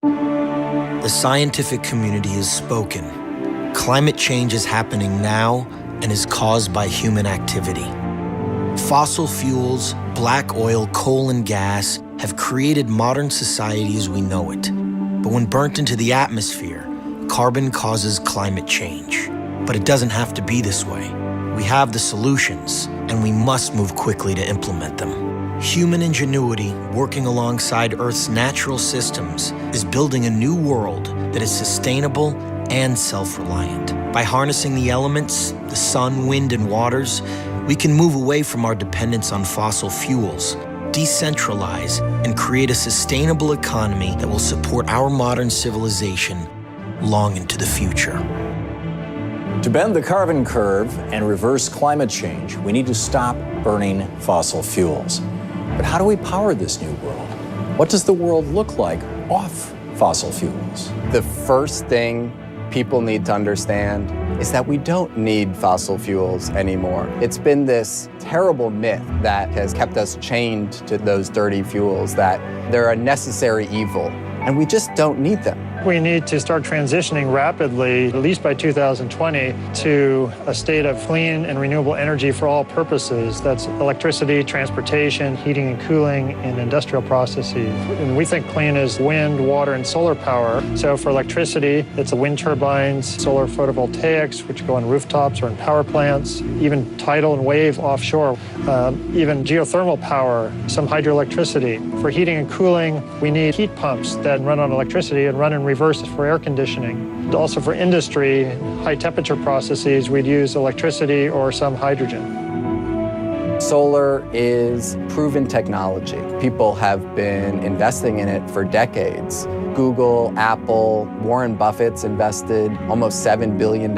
The scientific community has spoken. Climate change is happening now and is caused by human activity. Fossil fuels, black oil, coal, and gas have created modern society as we know it. But when burnt into the atmosphere, carbon causes climate change. But it doesn't have to be this way. We have the solutions, and we must move quickly to implement them. Human ingenuity, working alongside Earth's natural systems, is building a new world that is sustainable and self-reliant. By harnessing the elements, the sun, wind, and waters, we can move away from our dependence on fossil fuels, decentralize, and create a sustainable economy that will support our modern civilization long into the future. To bend the carbon curve and reverse climate change, we need to stop burning fossil fuels. But how do we power this new world? What does the world look like off fossil fuels? The first thing people need to understand is that we don't need fossil fuels anymore. It's been this terrible myth that has kept us chained to those dirty fuels, that they're a necessary evil, and we just don't need them. We need to start transitioning rapidly, at least by 2020, to a state of clean and renewable energy for all purposes. That's electricity, transportation, heating and cooling, and industrial processes. And we think clean is wind, water, and solar power. So for electricity, it's the wind turbines, solar photovoltaics, which go on rooftops or in power plants, even tidal and wave offshore, even geothermal power, some hydroelectricity. For heating and cooling, we need heat pumps that run on electricity and run in reverse for air conditioning. Also for industry, high temperature processes, we'd use electricity or some hydrogen. Solar is proven technology. People have been investing in it for decades. Google, Apple, Warren Buffett's invested almost $7 billion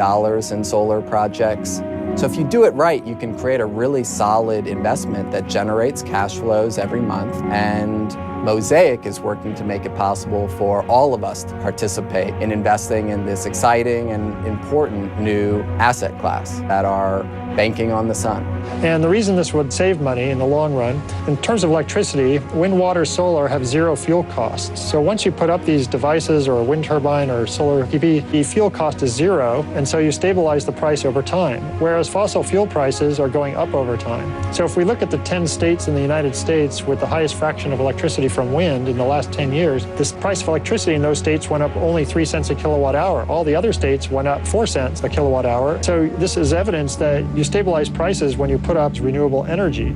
in solar projects. So if you do it right, you can create a really solid investment that generates cash flows every month, and Mosaic is working to make it possible for all of us to participate in investing in this exciting and important new asset class that are banking on the sun. And the reason this would save money in the long run, in terms of electricity, wind, water, solar have zero fuel costs. So once you put up these devices or a wind turbine or solar PV, the fuel cost is zero, and so you stabilize the price over time, whereas fossil fuel prices are going up over time. So if we look at the 10 states in the United States with the highest fraction of electricity from wind in the last 10 years, the price of electricity in those states went up only 3 cents a kilowatt hour. All the other states went up 4 cents a kilowatt hour. So this is evidence that you stabilize prices when you put up renewable energy.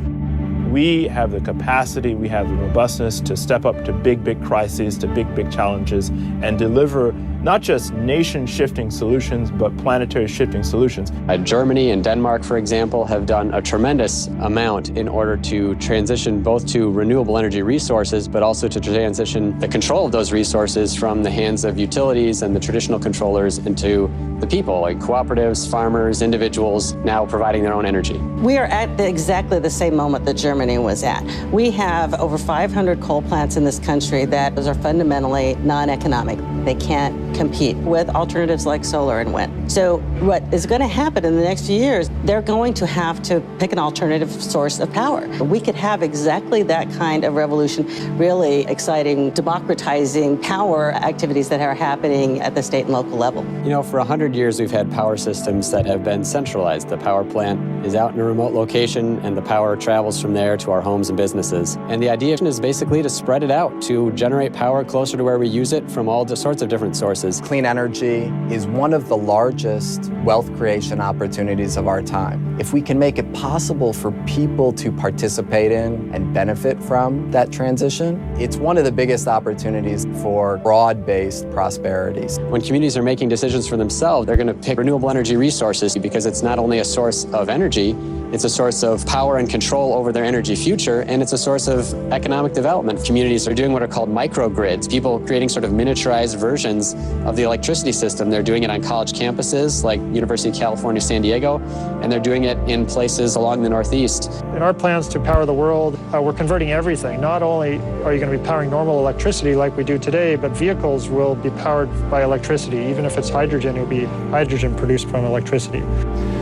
We have the capacity, we have the robustness to step up to big crises, to big challenges, and deliver not just nation-shifting solutions, but planetary-shifting solutions. Germany and Denmark, for example, have done a tremendous amount in order to transition both to renewable energy resources, but also to transition the control of those resources from the hands of utilities and the traditional controllers into the people, like cooperatives, farmers, individuals, now providing their own energy. We are at exactly the same moment that Germany was at. We have over 500 coal plants in this country that are fundamentally non-economic. They can't compete with alternatives like solar and wind. So what is going to happen in the next few years, they're going to have to pick an alternative source of power. We could have exactly that kind of revolution, really exciting, democratizing power activities that are happening at the state and local level. You know, for 100 years, we've had power systems that have been centralized. The power plant is out in a remote location, and the power travels from there to our homes and businesses. And the idea is basically to spread it out, to generate power closer to where we use it from all sorts of different sources. Clean energy is one of the largest wealth creation opportunities of our time. If we can make it possible for people to participate in and benefit from that transition, it's one of the biggest opportunities for broad-based prosperity. When communities are making decisions for themselves, they're going to pick renewable energy resources because it's not only a source of energy, it's a source of power and control over their energy future, and it's a source of economic development. Communities are doing what are called microgrids, people creating sort of miniaturized versions of the electricity system. They're doing it on college campuses like University of California, San Diego, and they're doing it in places along the Northeast. In our plans to power the world, we're converting everything. Not only are you going to be powering normal electricity like we do today, but vehicles will be powered by electricity. Even if it's hydrogen, it will be hydrogen produced from electricity.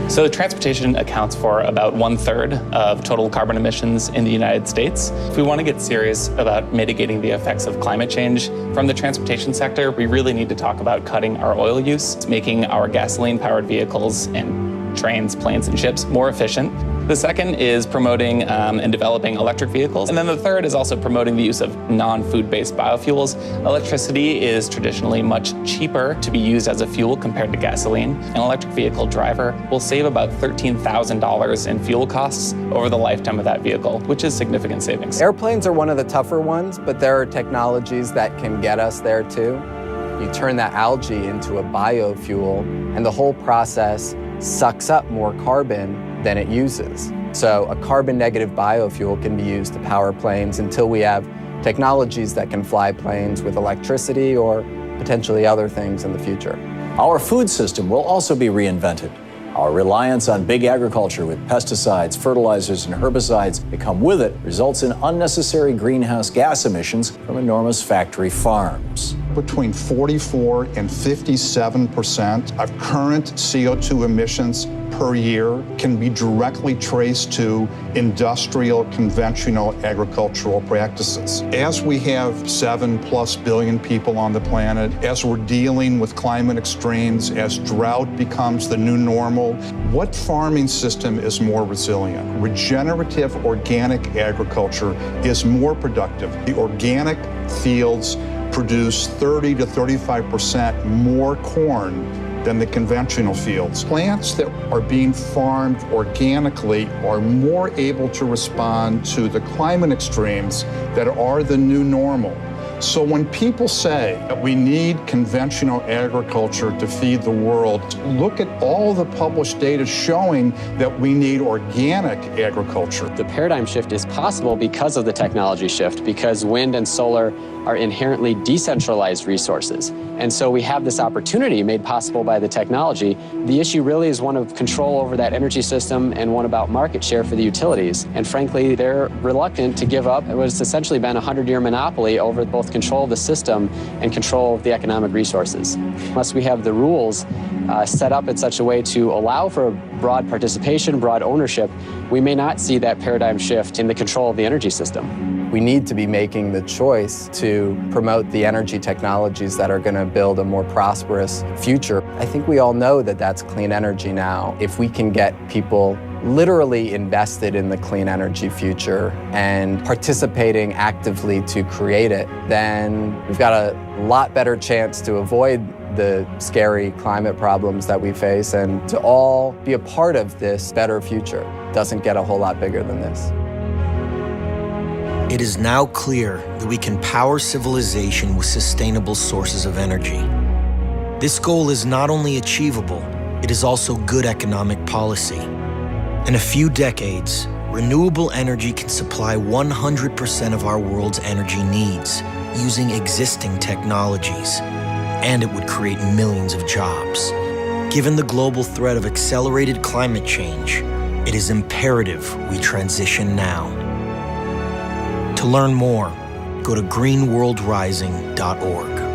So transportation accounts for about 1/3 of total carbon emissions in the United States. If we want to get serious about mitigating the effects of climate change from the transportation sector, we really need to talk about cutting our oil use, making our gasoline-powered vehicles and trains, planes, and ships more efficient. The second is promoting and developing electric vehicles. And then the third is also promoting the use of non-food-based biofuels. Electricity is traditionally much cheaper to be used as a fuel compared to gasoline. An electric vehicle driver will save about $13,000 in fuel costs over the lifetime of that vehicle, which is significant savings. Airplanes are one of the tougher ones, but there are technologies that can get us there too. You turn that algae into a biofuel, and the whole process sucks up more carbon than it uses. So a carbon negative biofuel can be used to power planes until we have technologies that can fly planes with electricity or potentially other things in the future. Our food system will also be reinvented. Our reliance on big agriculture with pesticides, fertilizers, and herbicides that come with it results in unnecessary greenhouse gas emissions from enormous factory farms. Between 44 and 57% of current CO2 emissions per year can be directly traced to industrial, conventional agricultural practices. As we have 7+ billion people on the planet, as we're dealing with climate extremes, as drought becomes the new normal, what farming system is more resilient? Regenerative organic agriculture is more productive. The organic fields produce 30 to 35% more corn than the conventional fields. Plants that are being farmed organically are more able to respond to the climate extremes that are the new normal. So when people say that we need conventional agriculture to feed the world, look at all the published data showing that we need organic agriculture. The paradigm shift is possible because of the technology shift, because wind and solar are inherently decentralized resources. And so we have this opportunity made possible by the technology. The issue really is one of control over that energy system and one about market share for the utilities. And frankly, they're reluctant to give up what's essentially been a 100-year monopoly over both control of the system and control of the economic resources. Unless we have the rules set up in such a way to allow for broad participation, broad ownership, we may not see that paradigm shift in the control of the energy system. We need to be making the choice to promote the energy technologies that are going to build a more prosperous future. I think we all know that that's clean energy now. If we can get people literally invested in the clean energy future and participating actively to create it, then we've got a lot better chance to avoid the scary climate problems that we face and to all be a part of this better future. It doesn't get a whole lot bigger than this. It is now clear that we can power civilization with sustainable sources of energy. This goal is not only achievable, it is also good economic policy. In a few decades, renewable energy can supply 100% of our world's energy needs using existing technologies, and it would create millions of jobs. Given the global threat of accelerated climate change, it is imperative we transition now. To learn more, go to greenworldrising.org.